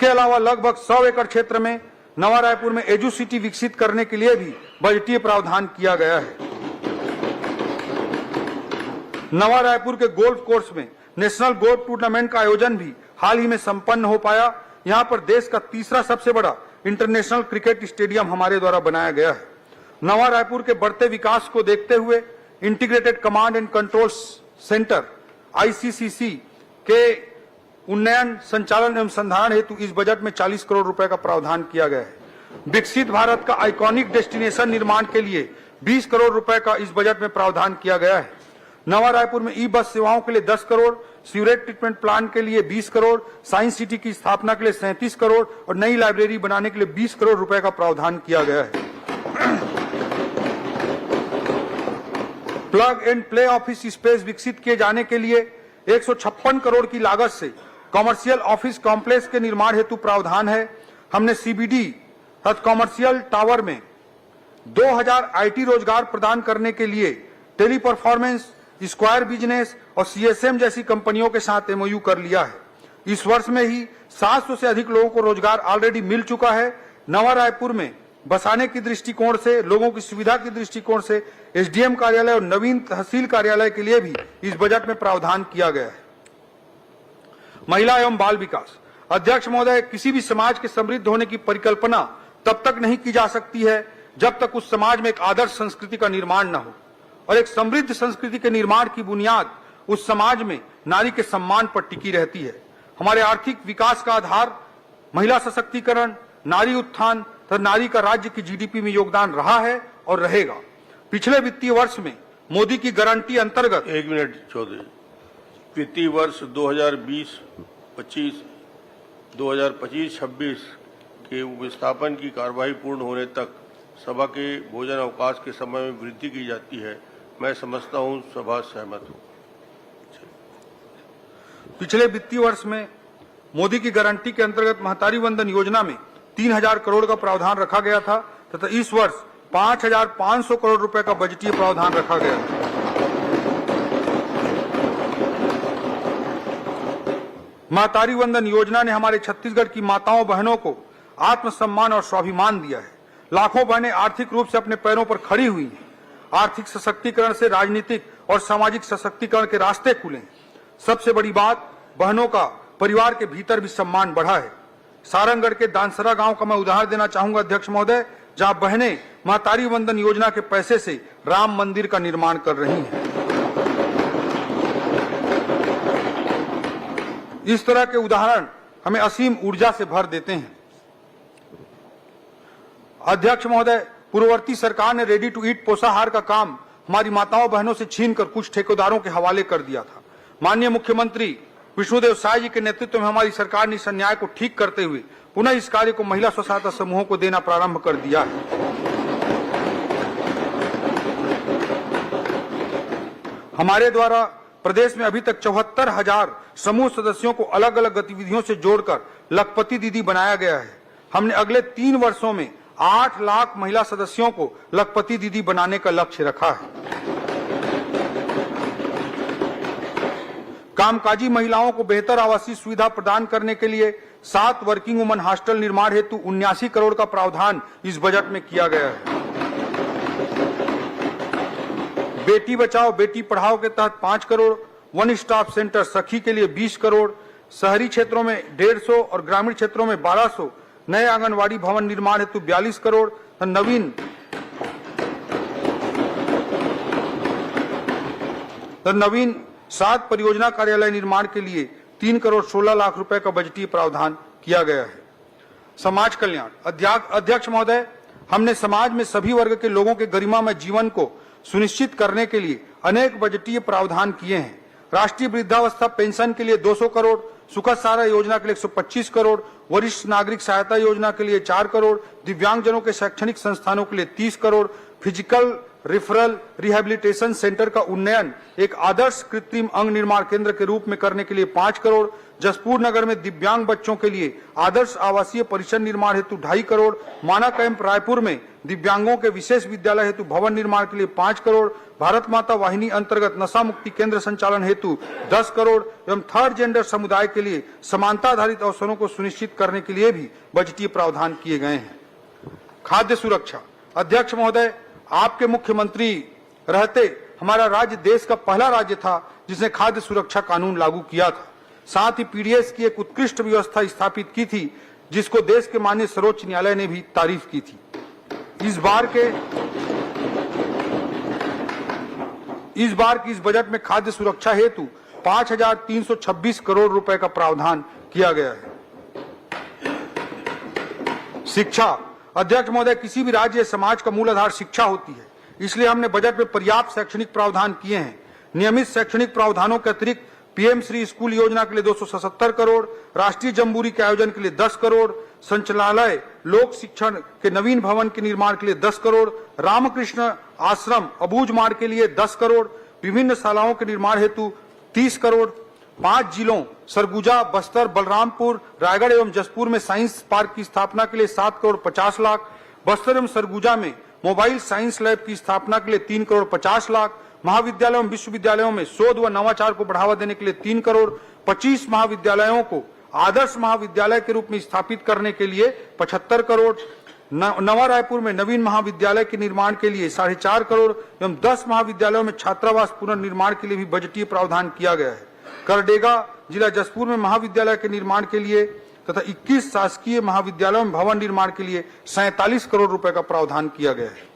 के अलावा लगभग 100 एकड़ क्षेत्र में नवा रायपुर में एजू सिटी विकसित करने के लिए भी बजटीय प्रावधान किया गया है। नवा रायपुर के गोल्फ कोर्स में नेशनल गोल्फ टूर्नामेंट का आयोजन भी हाल ही में संपन्न हो पाया। यहां पर देश का तीसरा सबसे बड़ा इंटरनेशनल क्रिकेट स्टेडियम हमारे द्वारा बनाया गया है। नवा रायपुर के बढ़ते विकास को देखते हुए integrated command and control centre ICCC के उन्नयन, संचालन एवं संधारण हेतु इस बजट में 40 करोड़ रुपए का प्रावधान किया गया है। विकसित भारत का आइकॉनिक डेस्टिनेशन निर्माण के लिए 20 करोड़ रुपए का इस बजट में प्रावधान किया गया है। नवा रायपुर में ई-बस सेवाओं के लिए 10 करोड़, सीवरेज ट्रीटमेंट प्लांट के लिए 20 करोड़, साइंस सिटी की स्थापना के लिए 37 करोड़ और नई लाइब्रेरी बनाने के लिए 20 करोड़ रुपए का प्रावधान किया गया है। Plug and play office space विकसित किए जाने के लिए 156 करोड़ की लागत से कॉमर्शियल ऑफिस कॉम्प्लेक्स के निर्माण हेतु प्रावधान है। हमने CBD तथा कॉमर्शियल टावर में 2000 IT रोजगार प्रदान करने के लिए टेली परफॉर्मेंस, स्क्वायर बिजनेस और CSM जैसी कंपनियों के साथ MOU कर लिया है। इस वर्ष में ही 700 से अधिक लोगों को रोजगार ऑलरेडी मिल चुका है। नवा रायपुर में बसाने की दृष्टिकोण से, लोगों की सुविधा की दृष्टिकोण से SDM कार्यालय और नवीन तहसील कार्यालय के लिए भी इस बजट में प्रावधान किया गया है। महिला एवं बाल विकास अध्यक्ष महोदय, किसी भी समाज के समृद्ध होने की परिकल्पना तब तक नहीं की जा सकती है जब तक उस समाज में एक आदर्श संस्कृति का निर्माण न हो, और एक समृद्ध संस्कृति के निर्माण की बुनियाद उस समाज में नारी के सम्मान पर टिकी रहती है। हमारे आर्थिक विकास का आधार महिला सशक्तिकरण, नारी उत्थान तथा नारी का राज्य की GDP में योगदान रहा है और रहेगा। पिछले वित्तीय वर्ष में मोदी की गारंटी अंतर्गत 1 मिनट चौधरी, वित्तीय वर्ष 2020-25, 2025-26 के विस्थापन की कार्यवाही पूर्ण होने तक सभा के भोजन अवकाश के समय में वृद्धि की जाती है। मैं समझता हूं सभा सहमत हो। पिछले वित्तीय वर्ष में मोदी की गारंटी के अंतर्गत महतारी वंदन योजना में 3000 करोड़ का प्रावधान रखा गया था तथा इस वर्ष 5500 करोड़ रुपए का बजटीय प्रावधान रखा गया था। महतारी वंदन योजना ने हमारे छत्तीसगढ़ की माताओं बहनों को आत्मसम्मान और स्वाभिमान दिया है। लाखों बहनें आर्थिक रूप से अपने पैरों पर खड़ी हुई हैं। आर्थिक सशक्तिकरण से राजनीतिक और सामाजिक सशक्तिकरण के रास्ते खुले। सबसे बड़ी बात, बहनों का परिवार के भीतर भी सम्मान बढ़ा है। सारंगढ़ के दानसरा गांव का मैं उदाहरण देना चाहूंगा अध्यक्ष महोदय, जहां बहनें महतारी वंदन योजना के पैसे से राम मंदिर का निर्माण कर रही हैं। इस तरह के उदाहरण हमें असीम ऊर्जा से भर देते हैं। अध्यक्ष महोदय, पूर्ववर्ती सरकार ने रेडी टू ईट पोषाहार का काम हमारी माताओं बहनों से छीनकर कुछ ठेकेदारों के हवाले कर दिया था। माननीय मुख्यमंत्री विष्णुदेव साय जी के नेतृत्व में हमारी सरकार ने इस अन्याय को ठीक करते हुए पुनः इस कार्य को महिला स्व सहायता समूहों को देना प्रारंभ कर दिया है। हमारे द्वारा प्रदेश में अभी तक 74,000 समूह सदस्यों को अलग अलग गतिविधियों से जोड़कर लखपति दीदी बनाया गया है। हमने अगले 3 वर्षों में 8 लाख महिला सदस्यों को लखपति दीदी बनाने का लक्ष्य रखा है। कामकाजी महिलाओं को बेहतर आवासीय सुविधा प्रदान करने के लिए 7 वर्किंग वुमन हॉस्टल निर्माण हेतु 79 करोड़ का प्रावधान इस बजट में किया गया है। बेटी बचाओ बेटी पढ़ाओ के तहत 5 करोड़, वन स्टॉप सेंटर सखी के लिए 20 करोड़, शहरी क्षेत्रों में 150 और ग्रामीण क्षेत्रों में 1200 नए आंगनवाड़ी भवन निर्माण हेतु 42 करोड़, नवीन 7 परियोजना कार्यालय निर्माण के लिए 3 करोड़ 16 लाख रुपए का बजटीय प्रावधान किया गया है। समाज कल्याण अध्यक्ष महोदय, हमने समाज में सभी वर्ग के लोगों के गरिमामय जीवन को सुनिश्चित करने के लिए अनेक बजटीय प्रावधान किए हैं। राष्ट्रीय वृद्धावस्था पेंशन के लिए 200 करोड़, सुखद सारा योजना के लिए 125 करोड़, वरिष्ठ नागरिक सहायता योजना के लिए 4 करोड़, दिव्यांगजनों के शैक्षणिक संस्थानों के लिए 30 crore, physical referral rehabilitation centre का उन्नयन एक आदर्श कृत्रिम अंग निर्माण केंद्र के रूप में करने के लिए 5 करोड़ जसपुर नगर में दिव्यांग बच्चों के लिए आदर्श आवासीय परिसर निर्माण हेतु 2.5 करोड़, माना कैंप रायपुर में दिव्यांगों के विशेष विद्यालय हेतु भवन निर्माण के लिए 5 करोड़, भारत माता वाहिनी अंतर्गत नशा मुक्ति केंद्र संचालन हेतु 10 करोड़ एवं थर्ड जेंडर समुदाय के लिए समानता आधारित अवसरों को सुनिश्चित करने के लिए भी बजटीय प्रावधान किए गए हैं। खाद्य सुरक्षा। अध्यक्ष महोदय, आपके मुख्यमंत्री रहते हमारा राज्य देश का पहला राज्य था जिसने खाद्य सुरक्षा कानून लागू किया था। साथ ही पीडीएस की एक उत्कृष्ट व्यवस्था स्थापित की थी जिसको देश के माननीय सर्वोच्च न्यायालय ने भी तारीफ की थी। इस बार की इस बजट में खाद्य सुरक्षा हेतु 5,326 करोड़ रुपए का प्रावधान किया गया है। शिक्षा। अध्यक्ष महोदय, किसी भी राज्य या समाज का मूल आधार शिक्षा होती है, इसलिए हमने बजट में पर्याप्त शैक्षणिक प्रावधान किए हैं। नियमित शैक्षणिक प्रावधानों के अतिरिक्त पीएम श्री स्कूल योजना के लिए 277 करोड़, राष्ट्रीय जम्बूरी के आयोजन के लिए 10 करोड़, संचालनालय लोक शिक्षण के नवीन भवन के निर्माण के लिए 10 करोड़, रामकृष्ण आश्रम अबूझ मार्ग के लिए 10 करोड़, विभिन्न शालाओं के निर्माण हेतु 30 करोड़, 5 जिलों सरगुजा, बस्तर, बलरामपुर, रायगढ़ एवं जसपुर में साइंस पार्क की स्थापना के लिए 7 करोड़ 50 लाख, बस्तर एवं सरगुजा में मोबाइल साइंस लैब की स्थापना के लिए 3 करोड़ 50 लाख, महाविद्यालयों एवं विश्वविद्यालयों में शोध व नवाचार को बढ़ावा देने के लिए 3 करोड़, 25 महाविद्यालयों को आदर्श महाविद्यालय के रूप में स्थापित करने के लिए 75 करोड़, नवा रायपुर में नवीन महाविद्यालय के निर्माण के लिए 4.5 करोड़ एवं 10 महाविद्यालयों में छात्रावास पुनर्निर्माण के लिए भी बजटीय प्रावधान किया गया है। करडेगा जिला जसपुर में महाविद्यालय के निर्माण के लिए तथा 21 शासकीय महाविद्यालयों में भवन निर्माण के लिए 47 करोड़ रुपए का प्रावधान किया गया है।